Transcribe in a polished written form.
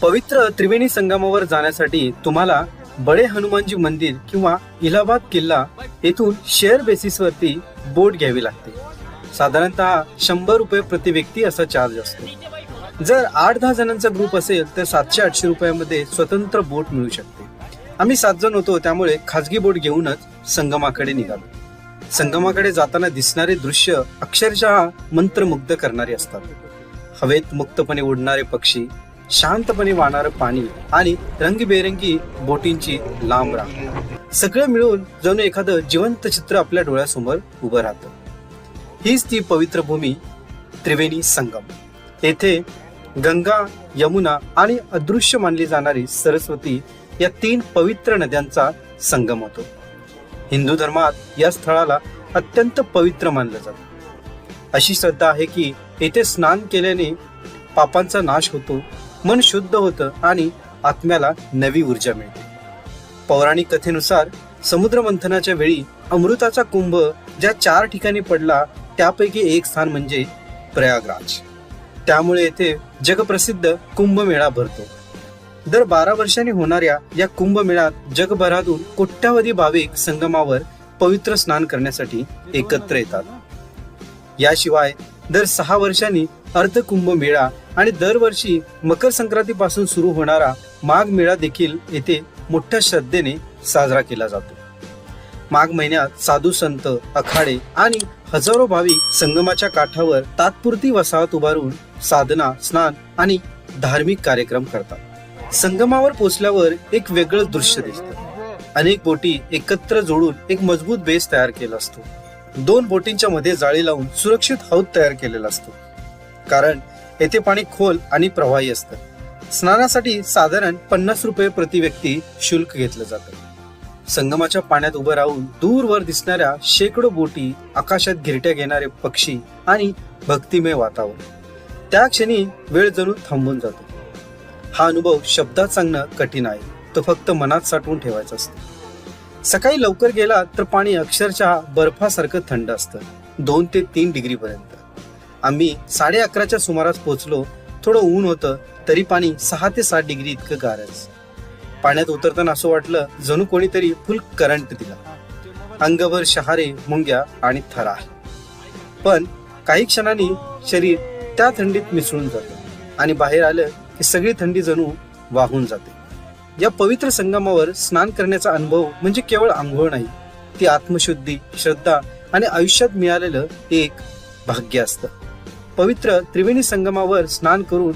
पवित्र त्रिवेणी संगमावर जाण्यासाठी तुम्हाला बडे हनुमानजी मंदिर किंवा इलाहाबाद किल्ला येथून शेअर बेसिसवरती बोट घ्यावी लागते। साधारणतः 100 रुपये प्रति व्यक्ती असा चार्ज असतो। जर 8-10 जणांचा ग्रुप असेल तर 700-800 रुपयामध्ये स्वतंत्र बोट मिळू शकते। आम्ही 7 जण होतो, त्यामुळे खाजगी बोट घेऊनच संगमाकडे निघालो। संगमाकडे जाताना दिसणारे दृश्य अक्षरशः मंत्रमुग्ध करणारे असतात। हवेत मुक्तपणे उडणारे पक्षी, शांतपणे वाहणारं पाणी आणि रंगीबेरंगी बोटींची लांब रांग, सगळं मिळून जणू एखादं जिवंत चित्र आपल्या डोळ्यासमोर उभं राहतं। हीच ती पवित्र भूमी त्रिवेणी संगम। येथे गंगा, यमुना आणि अदृश्य मानली जाणारी सरस्वती या 3 पवित्र नद्यांचा संगम होतो। हिंदू धर्मात या स्थळाला अत्यंत पवित्र मानलं जातं। अशी श्रद्धा आहे की येथे स्नान केल्याने पापांचा नाश होतो, मन शुद्ध होतं आणि आत्म्याला नवी ऊर्जा मिळते। पौराणिक कथेनुसार समुद्र मंथनाच्या वेळी अमृताचा कुंभ ज्या 4 ठिकाणी पडला त्यापैकी एक स्थान म्हणजे प्रयागराज। त्यामुळे येथे जगप्रसिद्ध कुंभमेळा भरतो। दर 12 वर्षांनी होणाऱ्या या कुंभमेळ्यात जगभरातून कोट्यावधी भाविक संगमावर पवित्र स्नान करण्यासाठी एकत्र येतात। याशिवाय दर 6 वर्षांनी अर्ध कुंभमेळा आणि दरवर्षी मकर संक्रांतीपासून सुरू होणारा माघ मेळा देखील येथे मोठ्या श्रद्धेने साजरा केला जातो। माघ महिन्यात साधू संत, अखाडे आणि हजारो भाविक संगमाच्या काठावर तात्पुरती वसाहत उभारून साधना, स्नान आणि धार्मिक कार्यक्रम करतात। संगमावर पोहोचल्यावर एक वेगळंच दृश्य दिसतं। अनेक बोटी एकत्र जोडून एक मजबूत बेस तयार केला असतो। 2 बोटींच्या मध्ये जाळी लावून सुरक्षित हौद तयार केलेला असतो, कारण येथे पाणी खोल आणि प्रवाही असतं। स्नानासाठी साधारण 50 रुपये प्रति व्यक्ती शुल्क घेतलं जातं। संगमाच्या पाण्यात उभं राहून दूरवर दिसणाऱ्या शेकडो बोटी, आकाशात गिरट्या घेणारे पक्षी आणि भक्तिमय वातावरण, त्या क्षणी वेळ जणू थांबून जातो। हा अनुभव शब्दात सांगणं कठीण आहे, तो फक्त मनात साठवून ठेवायचा असतो। सकाळी लवकर गेला तर पाणी अक्षरशः बर्फासारखं थंड असतं, 2 ते 3 डिग्री पर्यंत। आम्ही 11:30च्या सुमारास पोहोचलो। थोडं ऊन होतं, तरी पाणी 6 ते 7 डिग्री इतकं गारच। पाण्यात उतरताना असं वाटलं जणू कोणीतरी फुल करंट दिला। अंगभर शहारे, मुंग्या आणि थरार, पण काही क्षणांनी शरीर त्या थंडीत मिसळून जातं आणि बाहेर आलं की सगळी थंडी जणू वाहून जाते। या पवित्र संगमावर स्नान करण्याचा अनुभव म्हणजे केवळ आंघोळ नाही, ती आत्मशुद्धी, श्रद्धा आणि आयुष्यात मिळालेलं एक भाग्य असतं। पवित्र त्रिवेणी संगमावर स्नान करून